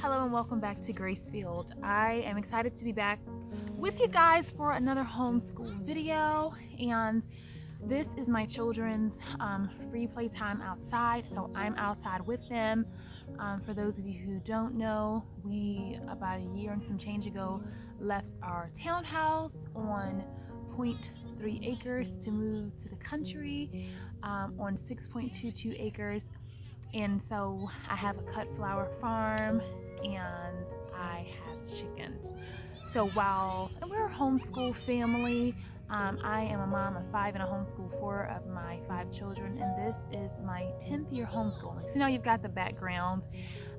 Hello and welcome back to Grace.Filled. I am excited to be back with you guys for another homeschool video, and this is my children's free playtime outside. So I'm outside with them. For those of you who don't know, we about a year and some change ago left our townhouse on 0.3 acres to move to the country on 6.22 acres. And so I have a cut flower farm and I have chickens. So while we're a homeschool family, I am a mom of 5 and I homeschool 4 of my 5 children, and this is my 10th year homeschooling. So now you've got the background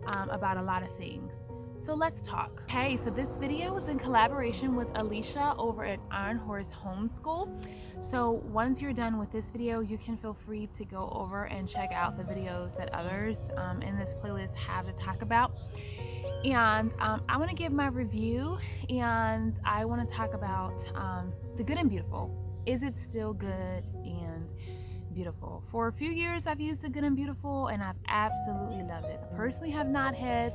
about a lot of things. So let's talk. Okay, so this video is in collaboration with Alicia over at Iron Horse Homeschool. So once you're done with this video, you can feel free to go over and check out the videos that others in this playlist have to talk about. And I want to give my review, and I want to talk about the good and beautiful. Is it still good and beautiful? For a few years I've used the good and beautiful and I've absolutely loved it. I personally have not had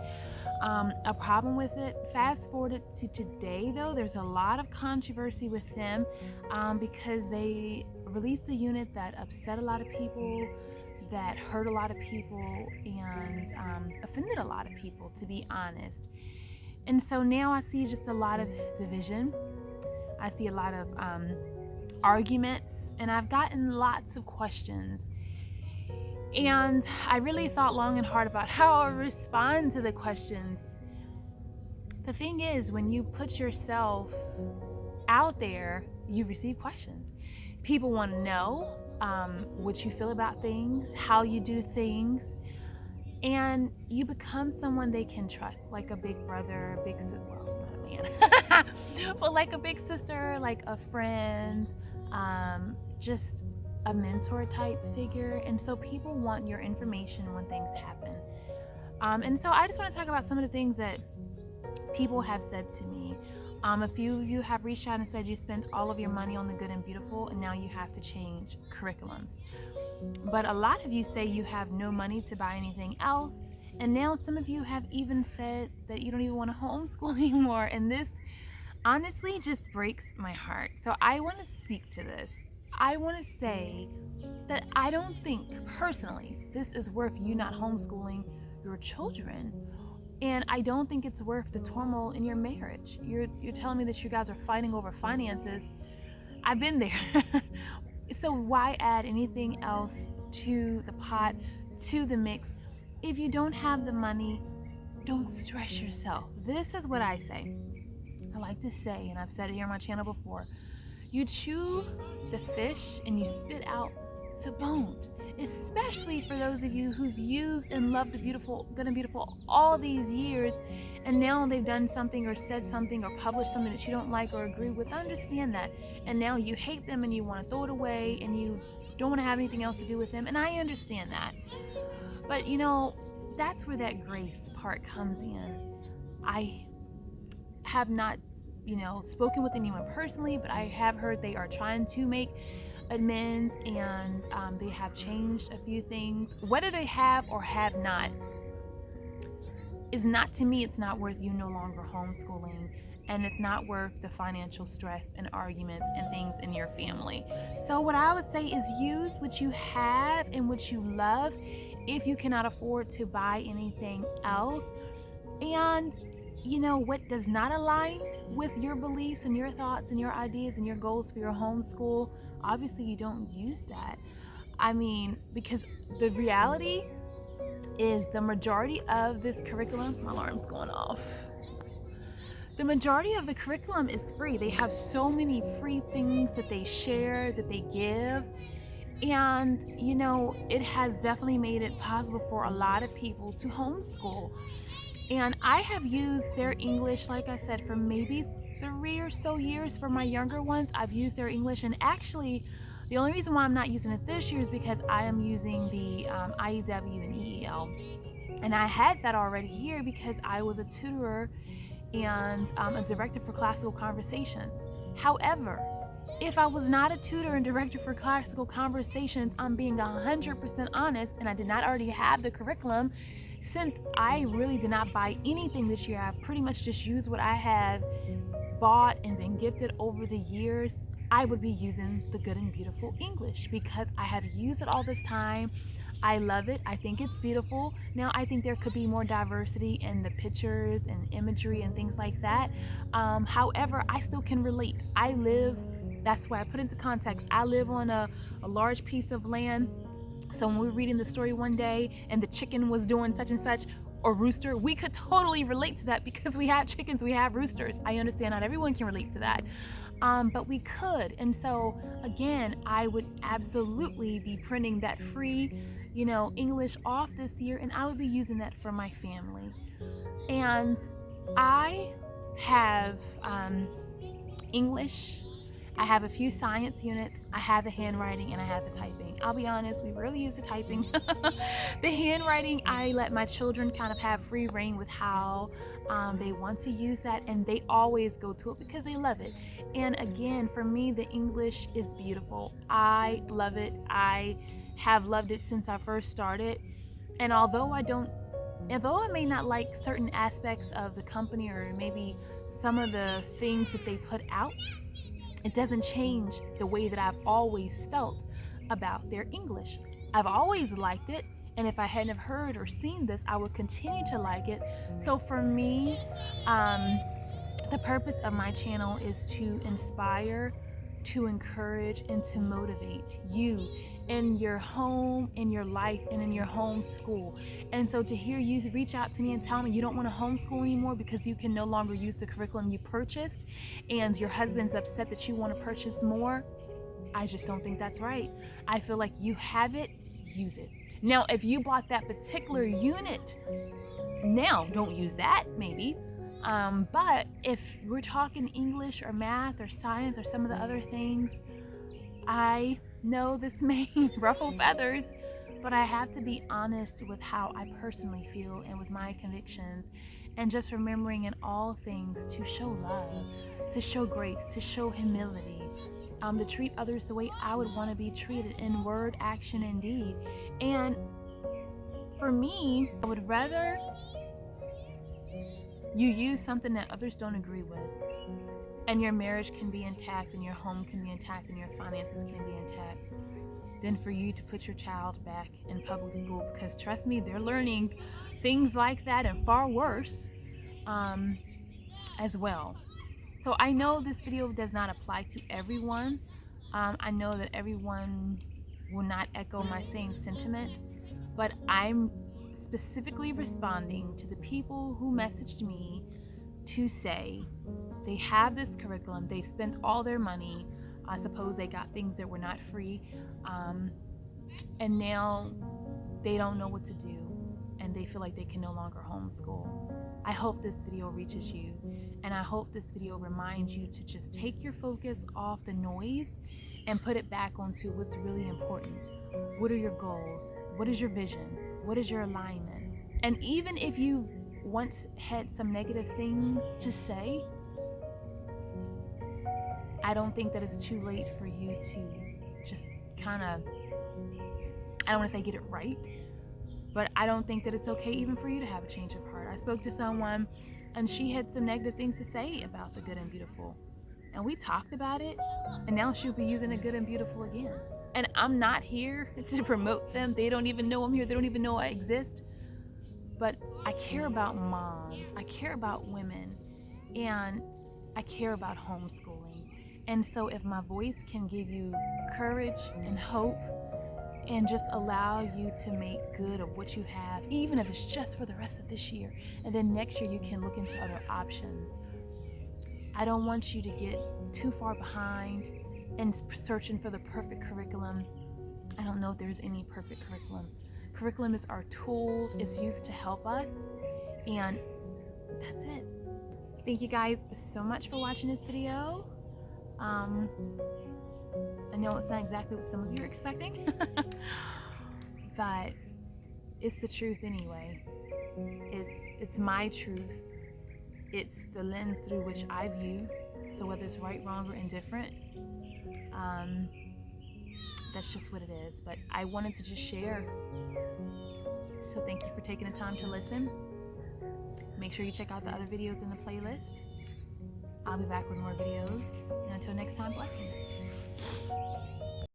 a problem with it. Fast forward to today though, there's a lot of controversy with them because they released the unit that upset a lot of people, that hurt a lot of people, and offended a lot of people, to be honest. And so now I see just a lot of division. I see a lot of arguments, and I've gotten lots of questions. And I really thought long and hard about how I respond to the questions. The thing is, when you put yourself out there, you receive questions. People want to know what you feel about things, how you do things, and you become someone they can trust, like a big brother, big sister, well, not a man, but like a big sister, like a friend, just a mentor type figure. And so people want your information when things happen. And so I just want to talk about some of the things that people have said to me. A few of you have reached out and said you spent all of your money on the good and beautiful and now you have to change curriculums. But a lot of you say you have no money to buy anything else. And now some of you have even said that you don't even want to homeschool anymore. And this honestly just breaks my heart. So I want to speak to this. I want to say that I don't think personally this is worth you not homeschooling your children. And I don't think it's worth the turmoil in your marriage. You're telling me that you guys are fighting over finances. I've been there. So why add anything else to the pot, to the mix? If you don't have the money, don't stress yourself. This is what I say. I like to say, and I've said it here on my channel before, you chew the fish and you spit out the bones. Especially for those of you who've used and loved the beautiful, good and beautiful all these years, and now they've done something or said something or published something that you don't like or agree with. Understand that. And now you hate them and you want to throw it away and you don't want to have anything else to do with them. And I understand that. But you know, that's where that grace part comes in. I have not, spoken with anyone personally, but I have heard they are trying to make amends, and they have changed a few things. Whether they have or have not is not, to me, it's not worth you no longer homeschooling, and it's not worth the financial stress and arguments and things in your family. So what I would say is use what you have and what you love if you cannot afford to buy anything else. And what does not align with your beliefs and your thoughts and your ideas and your goals for your homeschool, obviously you don't use that. I mean, because the reality is the majority of this curriculum, my alarm's going off. The majority of the curriculum is free. They have so many free things that they share, that they give. And, it has definitely made it possible for a lot of people to homeschool. And I have used their English, like I said, for maybe 3 or so years. For my younger ones, I've used their English, and actually the only reason why I'm not using it this year is because I am using the IEW and EEL, and I had that already here because I was a tutor and a director for classical conversations. However, if I was not a tutor and director for classical conversations, I'm being 100% honest, and I did not already have the curriculum, since I really did not buy anything this year, I pretty much just used what I have bought and been gifted over the years. I would be using the Good and Beautiful English because I have used it all this time. I love it. I think it's beautiful. Now, I think there could be more diversity in the pictures and imagery and things like that. However, I still can relate. That's why I put into context, I live on a large piece of land. So when we were reading the story one day and the chicken was doing such and such, or rooster, we could totally relate to that because we have chickens, we have roosters. I understand not everyone can relate to that, but we could. And so again, I would absolutely be printing that free, English off this year, and I would be using that for my family. And I have English, I have a few science units, I have the handwriting, and I have the typing. I'll be honest, we rarely use the typing. The handwriting, I let my children kind of have free reign with how they want to use that, and they always go to it because they love it. And again, for me, the English is beautiful. I love it. I have loved it since I first started. And although I may not like certain aspects of the company or maybe some of the things that they put out, it doesn't change the way that I've always felt about their English. I've always liked it, and if I hadn't have heard or seen this, I would continue to like it. So for me, the purpose of my channel is to inspire, to encourage, and to motivate you in your home, in your life, and in your homeschool. And so to hear you reach out to me and tell me you don't want to homeschool anymore because you can no longer use the curriculum you purchased, and your husband's upset that you want to purchase more, I just don't think that's right. I feel like you have it, use it. Now, if you bought that particular unit, now don't use that maybe. But if we're talking English or math or science or some of the other things, I know this may ruffle feathers, but I have to be honest with how I personally feel and with my convictions, and just remembering in all things to show love, to show grace, to show humility, to treat others the way I would want to be treated in word, action, and deed. And for me, I would rather you use something that others don't agree with, and your marriage can be intact, and your home can be intact, and your finances can be intact, than for you to put your child back in public school, because trust me, they're learning things like that and far worse as well. So I know this video does not apply to everyone. I know that everyone will not echo my same sentiment, but I'm specifically responding to the people who messaged me to say they have this curriculum, they've spent all their money, I suppose they got things that were not free, and now they don't know what to do, and they feel like they can no longer homeschool. I hope this video reaches you, and I hope this video reminds you to just take your focus off the noise and put it back onto what's really important. What are your goals? What is your vision? What is your alignment? And even if you once had some negative things to say, I don't think that it's too late for you to just kind of, I don't want to say get it right, but I don't think that it's okay even for you to have a change of heart. I spoke to someone and she had some negative things to say about the Good and Beautiful, and we talked about it, and now she'll be using the Good and Beautiful again. And I'm not here to promote them. They don't even know I'm here. They don't even know I exist. But I care about moms. I care about women. And I care about homeschooling. And so if my voice can give you courage and hope and just allow you to make good of what you have, even if it's just for the rest of this year, and then next year you can look into other options. I don't want you to get too far behind and searching for the perfect curriculum. I don't know if there's any perfect curriculum. Curriculum is our tools. It's used to help us, and that's it. Thank you guys so much for watching this video. I know it's not exactly what some of you are expecting, but it's the truth anyway. It's my truth. It's the lens through which I view. So whether it's right, wrong, or indifferent, that's just what it is. But I wanted to just share so thank you for taking the time to listen. Make sure you check out the other videos in the playlist. I'll be back with more videos, and until next time, blessings.